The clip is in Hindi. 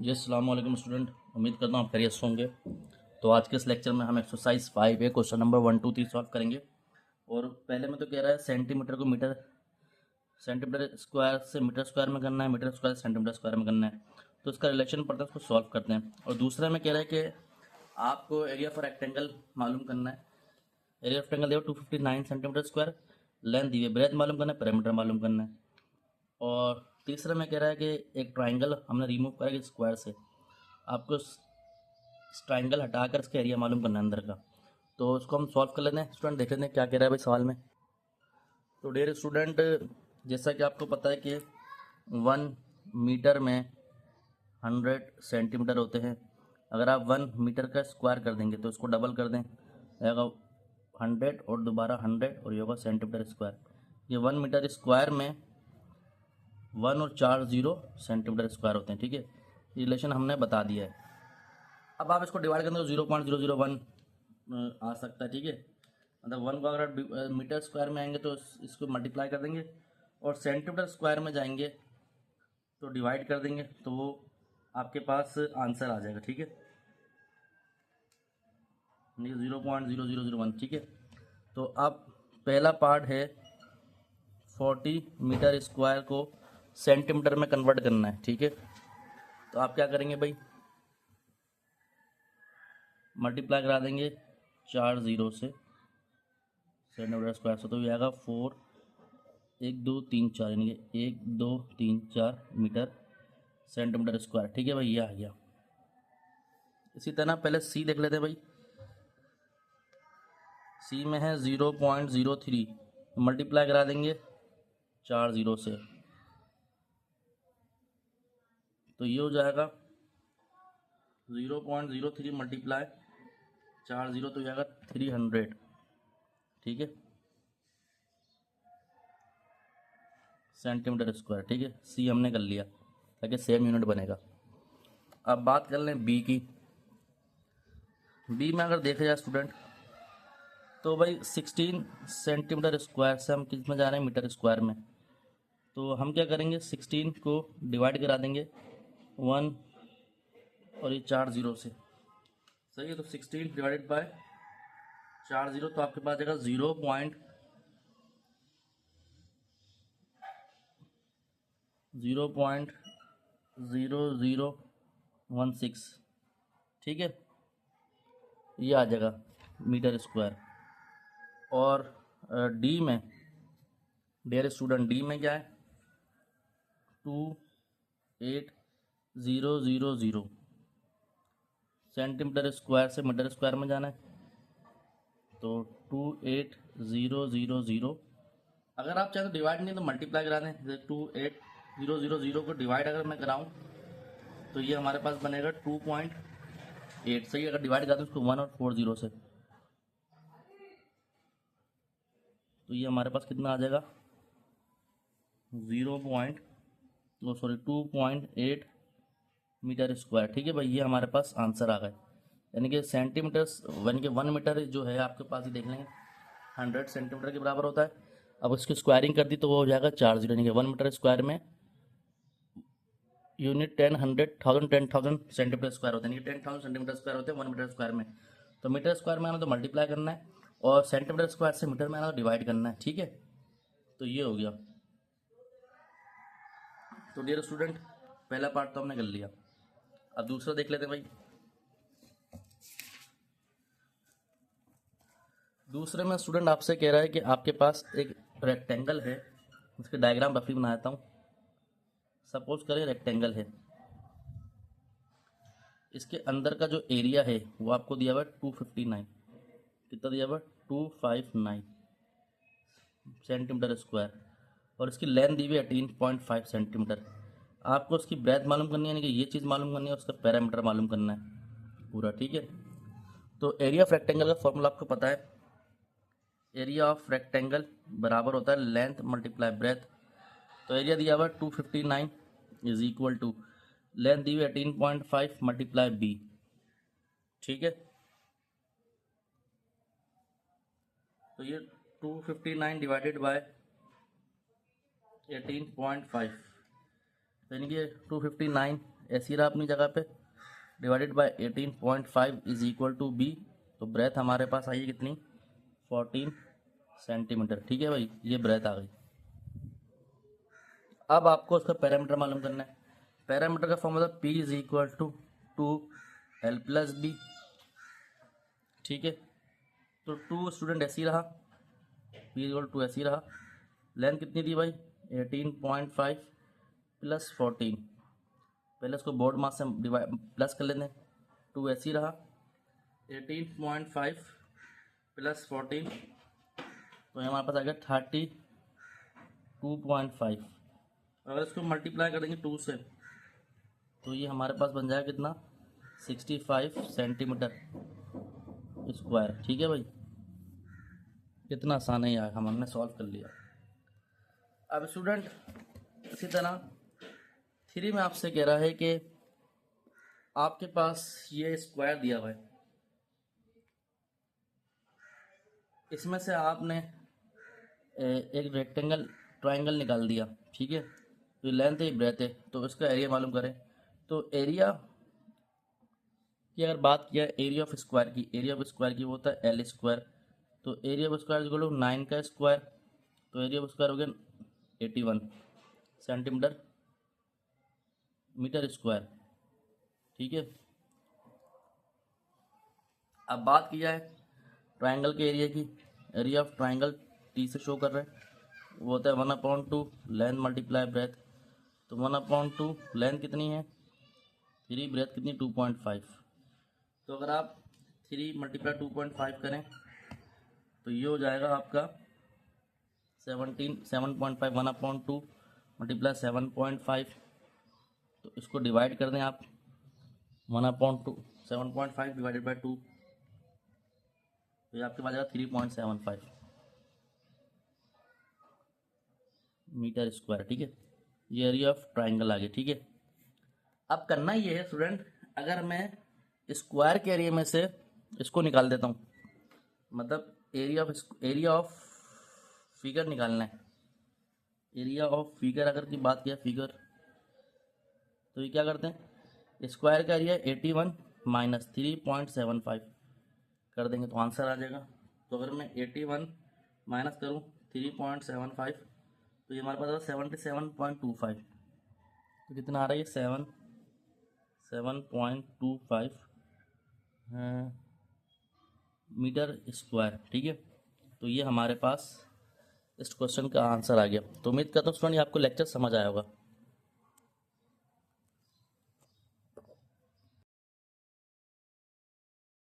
जी अस्सलाम वालेकुम स्टूडेंट, उम्मीद करता हूँ आप खैरियत से होंगे। तो आज के इस लेक्चर में हम एक्सरसाइज 5 क्वेश्चन नंबर 1, 2, 3 सॉल्व करेंगे। और पहले में तो कह रहा है सेंटीमीटर को मीटर सेंटीमीटर स्क्वायर से मीटर स्क्वायर में करना है, मीटर स्क्वायर से सेंटीमीटर स्क्वायर में करना है। तो इसका रिलेशन पड़ता है, उसको सॉल्व करते हैं। और दूसरा में कह रहा है कि आपको एरिया फॉर रेक्टेंगल मालूम करना है। एरिया ऑफ रेक्टेंगल दिया 259 सेंटीमीटर स्क्वायर, लेंथ दी है, ब्रेथ मालूम करना है, पेरीमीटर मालूम करना है। और तीसरा में कह रहा है कि एक ट्राइंगल हमने रिमूव करा कि स्क्वायर से, आपको इस ट्राइंगल हटाकर इसका एरिया मालूम करना है अंदर का। तो इसको हम सॉल्व कर लेते हैं। स्टूडेंट देख लेते हैं क्या कह रहा है भाई सवाल में। तो डियर स्टूडेंट, जैसा कि आपको पता है कि 1 मीटर में 100 सेंटीमीटर होते हैं। अगर आप 1 मीटर का स्क्वायर कर देंगे तो इसको डबल कर दें, रहेगा 100 और दोबारा 100 और ये होगा सेंटीमीटर स्क्वायर। ये 1 मीटर स्क्वायर में 1 और 4 0 सेंटीमीटर स्क्वायर होते हैं। ठीक है, रिलेशन हमने बता दिया है। अब आप इसको डिवाइड करेंगे तो 0.001 आ सकता है। ठीक है, मतलब 1 को अगर आप मीटर स्क्वायर में आएंगे तो इसको मल्टीप्लाई कर देंगे, और सेंटीमीटर स्क्वायर में जाएंगे तो डिवाइड कर देंगे, तो वो आपके पास आंसर आ जाएगा। ठीक है, 0.0001। ठीक है, तो अब पहला पार्ट है 40 मीटर स्क्वायर को सेंटीमीटर में कन्वर्ट करना है। ठीक है, तो आप क्या करेंगे भाई, मल्टीप्लाई करा देंगे 4 0 से सेंटीमीटर स्क्वायर से, तो ये आएगा 4 1 2 3 4, यानी कि 1 2 3 4 मीटर सेंटीमीटर स्क्वायर। ठीक है भाई, ये आ गया। इसी तरह पहले सी देख लेते हैं भाई। सी में है 0.03, मल्टीप्लाई करा देंगे 4 0 से, तो ये हो जाएगा 0.03 मल्टीप्लाई 4 0, तो ये आएगा 300। ठीक है, सेंटीमीटर स्क्वायर। ठीक है, सी हमने कर लिया ताकि सेम यूनिट बनेगा। अब बात कर लें बी की। बी में अगर देखा जाए स्टूडेंट, तो भाई 16 सेंटीमीटर स्क्वायर से हम किस में जा रहे हैं, मीटर स्क्वायर में। तो हम क्या करेंगे, 16 को डिवाइड करा देंगे 1 और ये 4 0 से। सही है, तो 16 डिवाइडेड बाय 4 0, तो आपके पास जाएगा 0.0016। ठीक है, ये आ जाएगा मीटर स्क्वायर। और डी में, डियर स्टूडेंट, डी में क्या है, 28000 सेंटीमीटर स्क्वायर से मीटर स्क्वायर में जाना है, तो 28000। अगर आप चाहें तो डिवाइड नहीं तो मल्टीप्लाई करा दें, जैसे 28000 को डिवाइड अगर मैं कराऊं तो ये हमारे पास बनेगा 2.8। सही, अगर डिवाइड करा दें उसको 1 और 4 0 से, तो ये हमारे पास कितना आ जाएगा, 2.8 मीटर स्क्वायर। ठीक है भाई, ये हमारे पास आंसर आ गए। यानी कि सेंटीमीटर, यानी कि 1 मीटर जो है आपके पास, ही देख लेंगे 100 सेंटीमीटर के बराबर होता है। अब उसकी स्क्वायरिंग कर दी तो वो हो जाएगा 4 0, यानी कि 1 मीटर स्क्वायर में यूनिट 10 100 1000 सेंटीमीटर स्क्वायर होते हैं, यानी कि 10,000 सेंटीमीटर स्क्वायर होते हैं 1 मीटर स्क्वायर में। तो मीटर स्क्वायर में आना तो मल्टीप्लाई करना है, और सेंटीमीटर स्क्वायर से मीटर में आना तो डिवाइड करना है। ठीक है, तो ये हो गया। तो डियर स्टूडेंट, पहला पार्ट तो हमने कर लिया। अब दूसरा देख लेते हैं भाई। दूसरे में स्टूडेंट आपसे कह रहा है कि आपके पास एक रेक्टेंगल है, उसके डायग्राम रफी बना देता हूँ। सपोज करें रेक्टेंगल है, इसके अंदर का जो एरिया है वो आपको दिया हुआ है 259। कितना दिया हुआ है, 259 सेंटीमीटर स्क्वायर, और इसकी लेंथ दी हुई है 18.5 सेंटीमीटर। आपको उसकी ब्रेथ मालूम करनी है, यानी कि ये चीज़ मालूम करनी है, उसका पैरामीटर मालूम करना है पूरा। ठीक है, तो एरिया ऑफ रेक्टेंगल का फॉर्मूला आपको पता है। एरिया ऑफ रेक्टेंगल बराबर होता है लेंथ मल्टीप्लाई ब्रेथ। तो एरिया दिया हुआ है 259 इज इक्वल टू लेंथ दी हुई 18.5 मल्टीप्लाई बी। ठीक है, तो ये 259 डिवाइडेड बाय 18.5, यानी कि 259 ऐसी रहा अपनी जगह पे, divided by 18.5 is equal to b. तो ब्रेथ हमारे पास आई है कितनी, 14 सेंटीमीटर। ठीक है भाई, ये ब्रेथ आ गई। अब आपको उसका पैरामीटर मालूम करना है। पैरामीटर का formula P is equal to 2L plus b. ठीक है, तो 2 स्टूडेंट ऐसी रहा, P इक्वल टू ऐसी रहा। लेंथ कितनी थी भाई, 18.5 प्लस 14। पहले इसको बोर्ड मास से डिवाइड प्लस कर लेते हैं। 2 ऐसी रहा, 18.5 प्लस 14, तो हमारे पास आ गया 32.5। अगर इसको मल्टीप्लाई करेंगे 2 से, तो ये हमारे पास बन जाएगा कितना, 65 सेंटीमीटर स्क्वायर। ठीक है भाई, कितना आसान है यार, हमने सॉल्व कर लिया। अब स्टूडेंट इसी तरह 3 में आपसे कह रहा है कि आपके पास ये स्क्वायर दिया हुआ है, इसमें से आपने एक रेक्टेंगल ट्रायंगल निकाल दिया। ठीक है, तो लेंथ है ब्रेथ है, तो इसका एरिया मालूम करें। तो एरिया की अगर बात किया एरिया ऑफ स्क्वायर की, एरिया ऑफ स्क्वायर की वो होता है L स्क्वायर। तो area of square equal to 9 का स्क्वायर, तो एरिया ऑफ स्क्वायर हो गया 81 सेंटीमीटर मीटर स्क्वायर। ठीक है, अब बात किया है ट्रायंगल के एरिया की, एरिया ऑफ ट्रायंगल T से शो कर रहे हैं, वो होता है 1/2 लेंथ मल्टीप्लाई ब्रेथ। तो 1/2 लेंथ कितनी है 3, ब्रेथ कितनी 2.5। तो अगर आप 3 × 2.5 करें तो ये हो जाएगा आपका 7.5 1/2 मल्टीप्लाई 7.5। तो इसको डिवाइड कर दें आप, 1/2 7.5 डिवाइडेड बाई 2, तो ये आपके पास आएगा 3.75 मीटर स्क्वायर। ठीक है, ये एरिया ऑफ ट्राइंगल आ गया। ठीक है, अब करना ये है स्टूडेंट, अगर मैं स्क्वायर के एरिया में से इसको निकाल देता हूँ, मतलब एरिया ऑफ फिगर निकालना है। एरिया ऑफ फिगर अगर की बात किया फिगर, तो ये क्या करते हैं, स्क्वायर का एरिया 81 माइनस 3.75 कर देंगे तो आंसर आ जाएगा। तो अगर मैं 81 माइनस करूँ 3.75, तो ये हमारे पास आ 77.25। तो कितना आ रहा है ये 7.25 मीटर स्क्वायर। ठीक है, तो ये हमारे पास इस क्वेश्चन का आंसर आ गया। तो उम्मीद करता हूँ स्टूडेंट आपको लेक्चर समझ आया होगा।